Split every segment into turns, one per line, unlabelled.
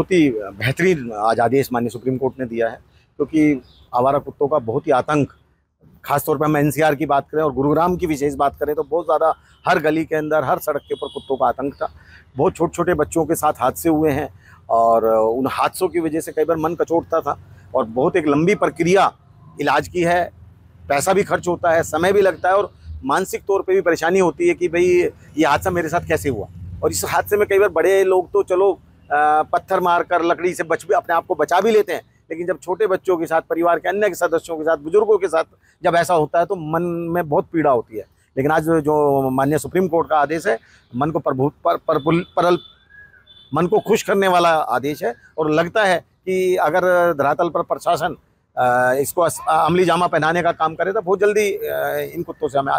बहुत ही बेहतरीन आज आदेश माननीय सुप्रीम कोर्ट ने दिया है, क्योंकि आवारा कुत्तों का बहुत ही आतंक, खासतौर पर हम एनसीआर की बात करें और गुरुग्राम की विशेष बात करें तो बहुत ज़्यादा हर गली के अंदर, हर सड़क के ऊपर कुत्तों का आतंक था। बहुत छोटे छोटे बच्चों के साथ हादसे हुए हैं और उन हादसों की वजह से कई बार मन कचोटता था और बहुत एक लंबी प्रक्रिया इलाज की है, पैसा भी खर्च होता है, समय भी लगता है और मानसिक तौर पे भी परेशानी होती है कि भाई ये हादसा मेरे साथ कैसे हुआ। और इस हादसे में कई बार बड़े लोग तो चलो पत्थर मारकर लकड़ी से बच भी अपने आप को बचा भी लेते हैं, लेकिन जब छोटे बच्चों के साथ, परिवार के अन्य सदस्यों के साथ, बुजुर्गों के साथ जब ऐसा होता है तो मन में बहुत पीड़ा होती है। लेकिन आज जो माननीय सुप्रीम कोर्ट का आदेश है, मन को मन को खुश करने वाला आदेश है और लगता है कि अगर धरातल पर प्रशासन इसको अमली जामा पहनाने का काम करे तो बहुत जल्दी इन कुत्तों से हमें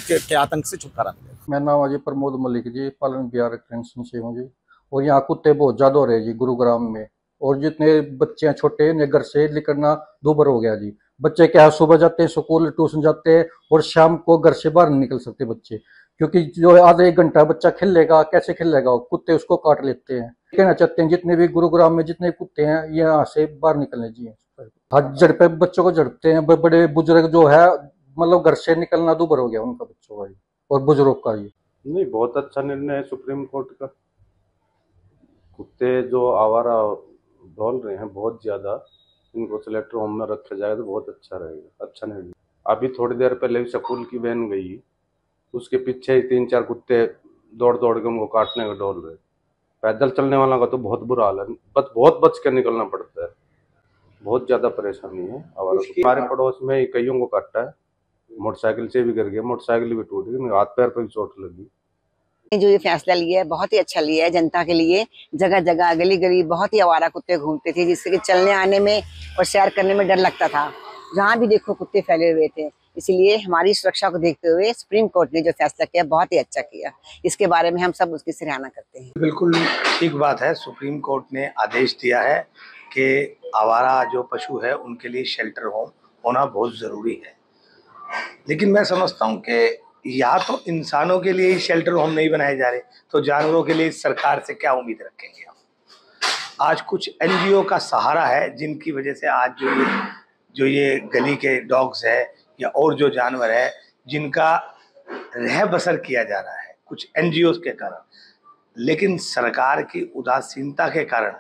के आतंक से छुटकारा मिलेगा।
मेरा नाम अजय प्रमोद मलिक जी, पालन बिहार एक्सटेंशन से हूँ जी। और यहाँ कुत्ते बहुत ज्यादा हो रहे हैं जी गुरुग्राम में, और जितने बच्चे हैं छोटे ने घर से निकलना दूभर हो गया जी। बच्चे क्या सुबह जाते हैं स्कूल, ट्यूशन जाते हैं और शाम को घर से बाहर नहीं निकल सकते बच्चे, क्योंकि जो आधा एक घंटा बच्चा खेलेगा, कैसे खेलेगा, कुत्ते उसको काट लेते हैं। कहना चाहते हैं जितने भी गुरुग्राम में जितने कुत्ते हैं यहाँ से बाहर निकलने चाहिए। हर जड़ पे बच्चों को झड़पते हैं, बड़े बुजुर्ग जो है मतलब घर से निकलना दूभर हो गया उनका, बच्चों का और बुजुर्ग का ही।
नहीं, बहुत अच्छा निर्णय है सुप्रीम कोर्ट का। कुत्ते जो आवारा डोल रहे हैं बहुत ज्यादा, इनको सेलेक्टर होम में रखा जाए तो बहुत अच्छा रहेगा, अच्छा निर्णय। अभी थोड़ी देर पहले स्कूल की वैन गई, उसके पीछे ही 3-4 कुत्ते दौड़ दौड़ के उनको काटने का डोल रहे। पैदल चलने वाला का तो बहुत बुरा हाल है, बहुत बच कर निकलना पड़ता है, बहुत ज्यादा परेशानी है। हमारे पड़ोस में कईयों को काटा है, मोटरसाइकिल से भी गिर गया, मोटरसाइकिल भी टूट गई, हाथ पैर पर भी चोट लगी।
जो ये फैसला लिया है बहुत ही अच्छा लिया है जनता के लिए। जगह जगह गली गली बहुत ही आवारा कुत्ते घूमते थे, जिससे कि चलने आने में और सैर करने में डर लगता था। जहाँ भी देखो कुत्ते फैले हुए थे, इसलिए हमारी सुरक्षा को देखते हुए सुप्रीम कोर्ट ने जो फैसला किया बहुत ही अच्छा किया। इसके बारे में हम सब उसकी सराहना करते हैं।
बिल्कुल ठीक बात है, सुप्रीम कोर्ट ने आदेश दिया है कि आवारा जो पशु है उनके लिए शेल्टर होम होना बहुत ज़रूरी है। लेकिन मैं समझता हूँ कि या तो इंसानों के लिए ही शेल्टर होम नहीं बनाए जा रहे, तो जानवरों के लिए सरकार से क्या उम्मीद रखेंगे हम। आज कुछ एनजीओ का सहारा है जिनकी वजह से आज जो ये गली के डॉग्स है या और जो जानवर है जिनका रह बसर किया जा रहा है कुछ एनजीओ के कारण। लेकिन सरकार की उदासीनता के कारण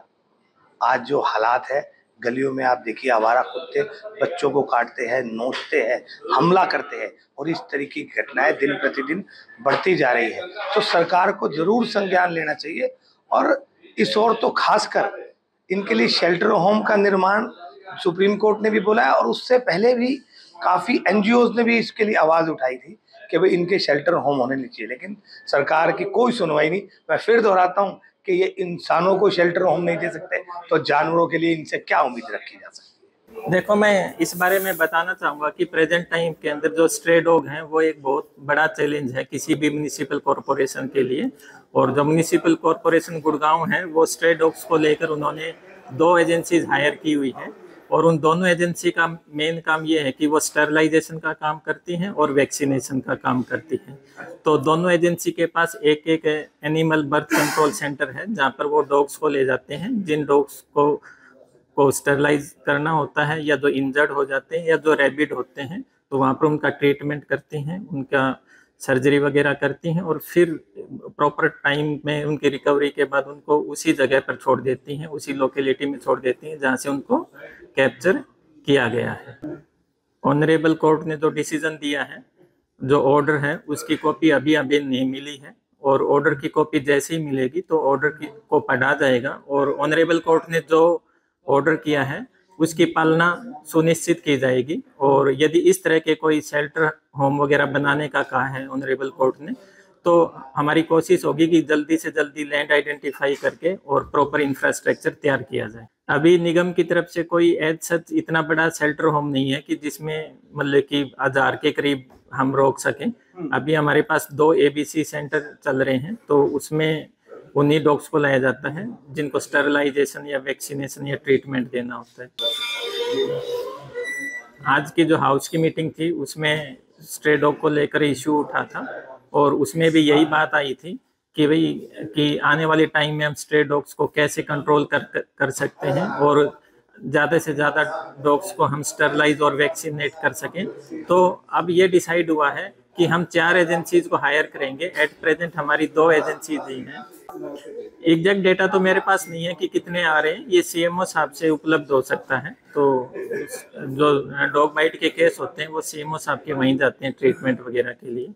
आज जो हालात है गलियों में, आप देखिए आवारा कुत्ते बच्चों को काटते हैं, नोचते हैं, हमला करते हैं और इस तरीके की घटनाएं दिन प्रतिदिन बढ़ती जा रही है। तो सरकार को जरूर संज्ञान लेना चाहिए और इस ओर तो खासकर इनके लिए शेल्टर होम का निर्माण सुप्रीम कोर्ट ने भी बोला है और उससे पहले भी काफ़ी एनजीओज ने भी इसके लिए आवाज़ उठाई थी कि भाई इनके शेल्टर होम होने नहीं चाहिए, लेकिन सरकार की कोई सुनवाई नहीं। मैं फिर दोहराता हूँ कि ये इंसानों को शेल्टर होम नहीं दे सकते तो जानवरों के लिए इनसे क्या उम्मीद रखी जा सकती है।
देखो, मैं इस बारे में बताना चाहूँगा कि प्रेजेंट टाइम के अंदर जो स्ट्रे डॉग हैं वो एक बहुत बड़ा चैलेंज है किसी भी म्यूनिसिपल कॉरपोरेशन के लिए। और जो म्यूनिसिपल कॉरपोरेशन गुड़गांव है वो स्ट्रे डॉग्स को लेकर उन्होंने 2 एजेंसीज हायर की हुई है और उन दोनों एजेंसी का मेन काम ये है कि वो स्टरलाइजेशन का काम करती हैं और वैक्सीनेशन का काम करती हैं। तो दोनों एजेंसी के पास एक एक एनिमल बर्थ कंट्रोल सेंटर है जहाँ पर वो डॉग्स को ले जाते हैं। जिन डॉग्स को स्टरलाइज करना होता है या जो इंजर्ड हो जाते हैं या जो रैबिड होते हैं, तो वहाँ पर उनका ट्रीटमेंट करती हैं, उनका सर्जरी वगैरह करती हैं और फिर प्रॉपर टाइम में उनकी रिकवरी के बाद उनको उसी जगह पर छोड़ देती हैं, उसी लोकेलिटी में छोड़ देती हैं जहाँ से उनको कैप्चर किया गया है। ऑनरेबल कोर्ट ने जो डिसीजन दिया है, जो ऑर्डर है, उसकी कॉपी अभी नहीं मिली है और ऑर्डर की कॉपी जैसे ही मिलेगी तो ऑर्डर को पढ़ा जाएगा और ऑनरेबल कोर्ट ने जो ऑर्डर किया है उसकी पालना सुनिश्चित की जाएगी। और यदि इस तरह के कोई शेल्टर होम वगैरह बनाने का कहा है ऑनरेबल कोर्ट ने, तो हमारी कोशिश होगी कि जल्दी से जल्दी लैंड आइडेंटिफाई करके और प्रॉपर इंफ्रास्ट्रक्चर तैयार किया जाए। अभी निगम की तरफ से कोई एज सच इतना बड़ा शेल्टर होम नहीं है कि जिसमें मतलब कि 1000 के करीब हम रोक सकें। अभी हमारे पास 2 ABC सेंटर चल रहे हैं, तो उसमें उन्हीं डॉग्स को लाया जाता है जिनको स्टरलाइजेशन या वैक्सीनेशन या ट्रीटमेंट देना होता है। आज की जो हाउस की मीटिंग थी उसमें स्ट्रे डॉग को लेकर इश्यू उठा था और उसमें भी यही बात आई थी कि भाई कि आने वाले टाइम में हम स्ट्रे डॉग्स को कैसे कंट्रोल कर सकते हैं और ज़्यादा से ज़्यादा डॉग्स को हम स्टरलाइज और वैक्सीनेट कर सकें। तो अब ये डिसाइड हुआ है कि हम 4 एजेंसीज को हायर करेंगे। एट प्रेजेंट हमारी 2 एजेंसीज ही हैं। एग्जैक्ट डेटा तो मेरे पास नहीं है कि कितने आ रहे हैं, ये सीएमओ साहब से उपलब्ध हो सकता है। तो जो डॉग बाइट के केस होते हैं वो सीएमओ साहब के वहीं जाते हैं ट्रीटमेंट वगैरह के लिए।